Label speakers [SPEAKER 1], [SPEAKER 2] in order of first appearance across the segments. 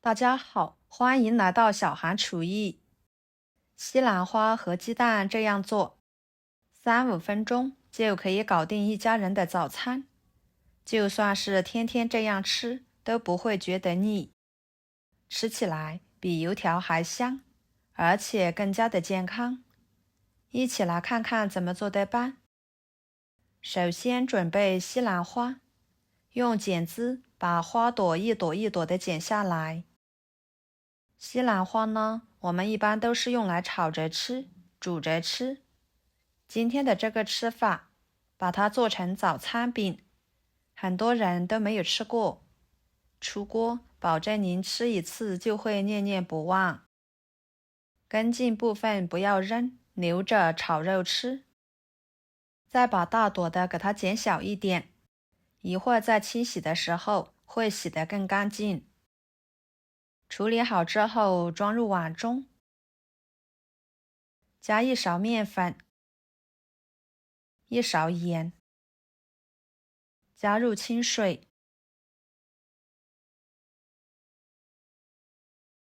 [SPEAKER 1] 大家好，欢迎来到小韩厨艺。西兰花和鸡蛋这样做，3-5分钟就可以搞定一家人的早餐。就算是天天这样吃，都不会觉得腻。吃起来比油条还香，而且更加的健康。一起来看看怎么做的吧。首先准备西兰花，用剪子把花朵一朵一朵的剪下来。西兰花呢，我们一般都是用来炒着吃、煮着吃。今天的这个吃法，把它做成早餐饼，很多人都没有吃过。出锅，保证您吃一次就会念念不忘。根茎部分不要扔，留着炒肉吃。再把大朵的给它剪小一点，一会儿在清洗的时候会洗得更干净。处理好之后，装入碗中，加1勺面粉，1勺盐，加入清水，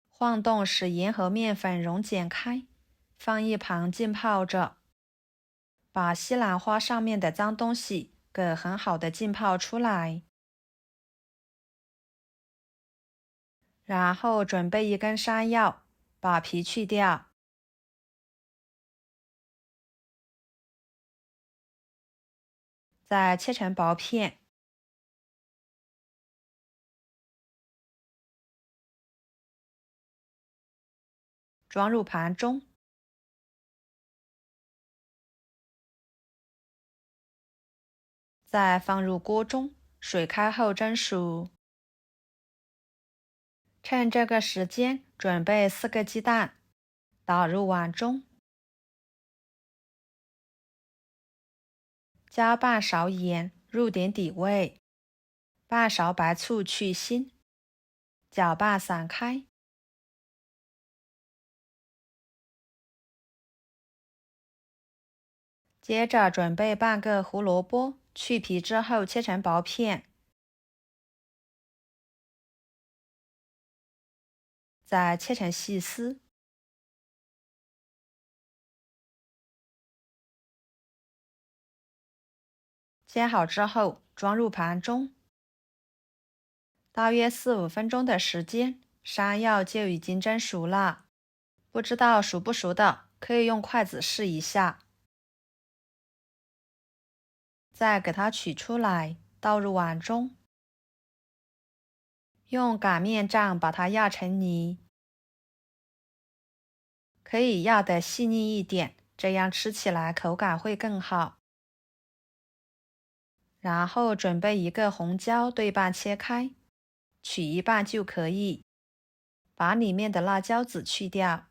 [SPEAKER 1] 晃动使盐和面粉溶解开，放一旁浸泡着。把西兰花上面的脏东西给很好的浸泡出来。然后准备1根山药，把皮去掉。再切成薄片。装入盘中。再放入锅中，水开后蒸熟。趁这个时间，准备4个鸡蛋，打入碗中。加半勺盐，入点底味，半勺白醋去腥，搅拌散开。接着准备半个胡萝卜，去皮之后切成薄片，再切成细丝。切好之后，装入盘中。大约4-5分钟的时间，山药就已经蒸熟了。不知道熟不熟的，可以用筷子试一下。再给它取出来，倒入碗中。用擀面杖把它压成泥，可以压得细腻一点，这样吃起来口感会更好。然后准备1个红椒，对半切开，取一半就可以。把里面的辣椒籽去掉，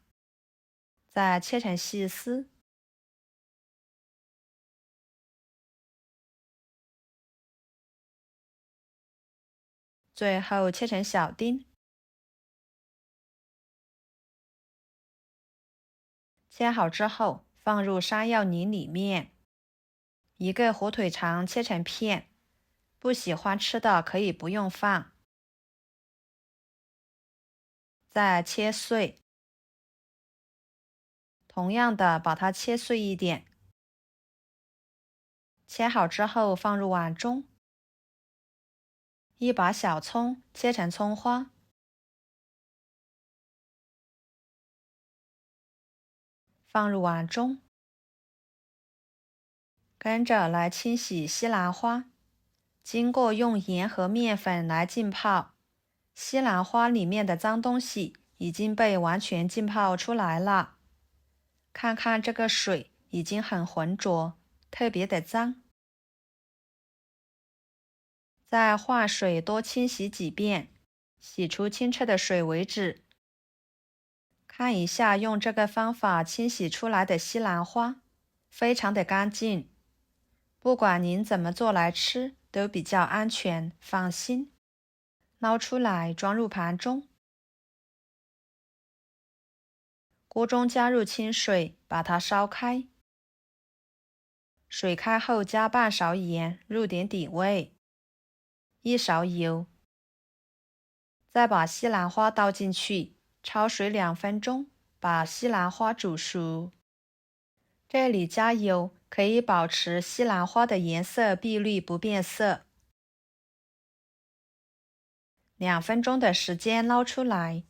[SPEAKER 1] 再切成细丝。最后切成小丁。切好之后，放入山药泥里面。1个火腿肠切成片，不喜欢吃的可以不用放。再切碎。同样的，把它切碎一点。切好之后放入碗中。1把小葱切成葱花。放入碗中。跟着来清洗西兰花。经过用盐和面粉来浸泡，西兰花里面的脏东西已经被完全浸泡出来了。看看这个水已经很浑浊，特别的脏。再换水多清洗几遍，洗出清澈的水为止。看一下用这个方法清洗出来的西兰花，非常的干净。不管您怎么做来吃，都比较安全，放心。捞出来装入盘中。锅中加入清水，把它烧开。水开后加半勺盐，入点底味，1勺油，再把西兰花倒进去，焯水2分钟，把西兰花煮熟。这里加油，可以保持西兰花的颜色碧绿不变色。2分钟的时间捞出来，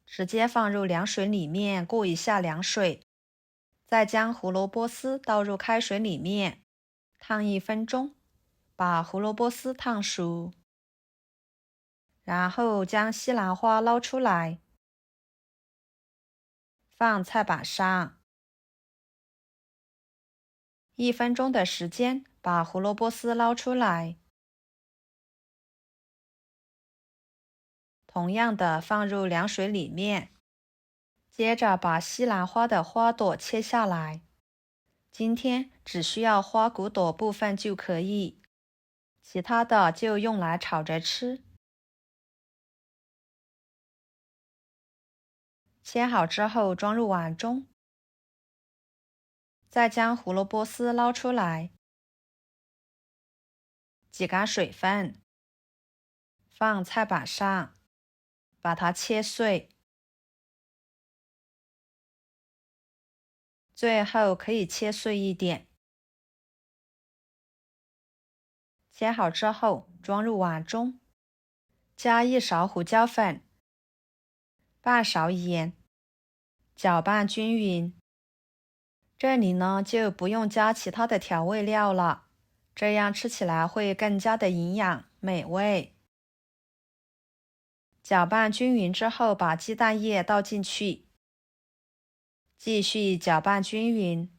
[SPEAKER 1] 直接放入凉水里面过一下凉水，再将胡萝卜丝倒入开水里面，烫1分钟，把胡萝卜丝烫熟。然后将西兰花捞出来，放菜板上。1分钟的时间，把胡萝卜丝捞出来。同样的放入凉水里面，接着把西兰花的花朵切下来。今天只需要花骨朵部分就可以，其他的就用来炒着吃。切好之后装入碗中，再将胡萝卜丝捞出来，挤干水分，放菜板上，把它切碎。最后可以切碎一点。切好之后装入碗中，加1勺胡椒粉，半勺盐，搅拌均匀。这里呢就不用加其他的调味料了，这样吃起来会更加的营养美味。搅拌均匀之后，把鸡蛋液倒进去，继续搅拌均匀。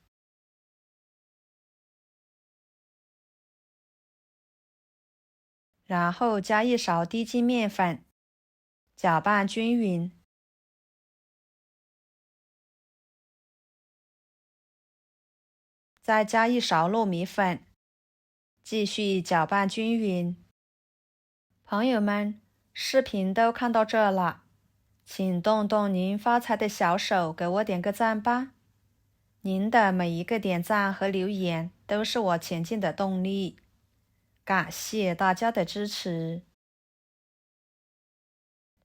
[SPEAKER 1] 然后加1勺低筋面粉，搅拌均匀。再加1勺糯米粉，继续搅拌均匀。朋友们，视频都看到这了，请动动您发财的小手，给我点个赞吧。您的每一个点赞和留言都是我前进的动力，感谢大家的支持。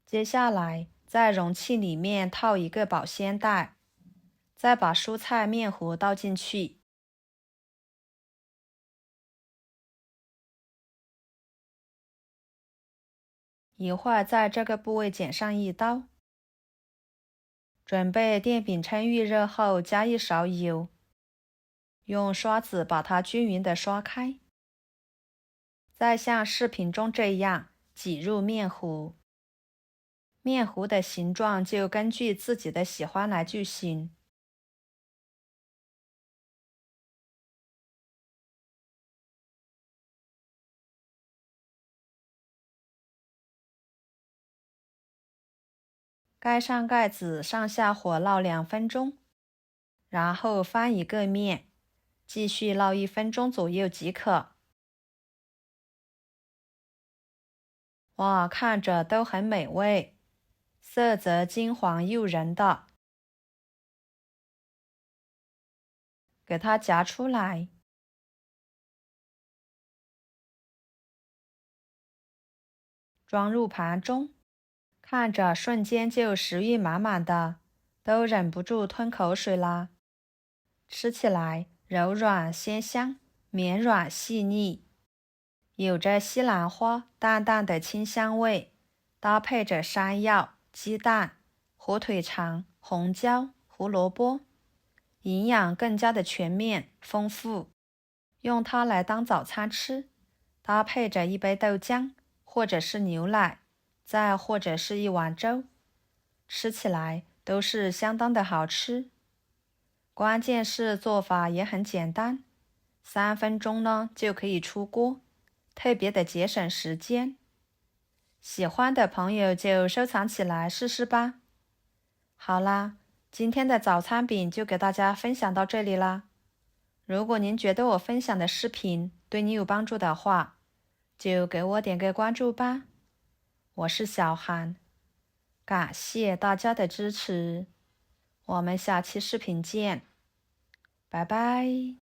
[SPEAKER 1] 接下来，在容器里面套一个保鲜袋，再把蔬菜面糊倒进去。一会儿在这个部位剪上1刀。准备电饼铛预热后，加1勺油，用刷子把它均匀的刷开，再像视频中这样挤入面糊。面糊的形状就根据自己的喜欢来就行。盖上盖子，上下火烙2分钟，然后翻一个面，继续烙1分钟左右即可。哇，看着都很美味，色泽金黄诱人的。给它夹出来，装入盘中，看着瞬间就食欲满满的，都忍不住吞口水啦。吃起来柔软鲜香，绵软细腻，有着西兰花淡淡的清香味，搭配着山药、鸡蛋、火腿肠、红椒、胡萝卜，营养更加的全面丰富。用它来当早餐吃，搭配着一杯豆浆或者是牛奶，再或者是一碗粥，吃起来都是相当的好吃。关键是做法也很简单，3分钟呢就可以出锅，特别的节省时间。喜欢的朋友就收藏起来试试吧。好啦，今天的早餐饼就给大家分享到这里啦。如果您觉得我分享的视频对你有帮助的话，就给我点个关注吧。我是小韩，感谢大家的支持，我们下期视频见，拜拜。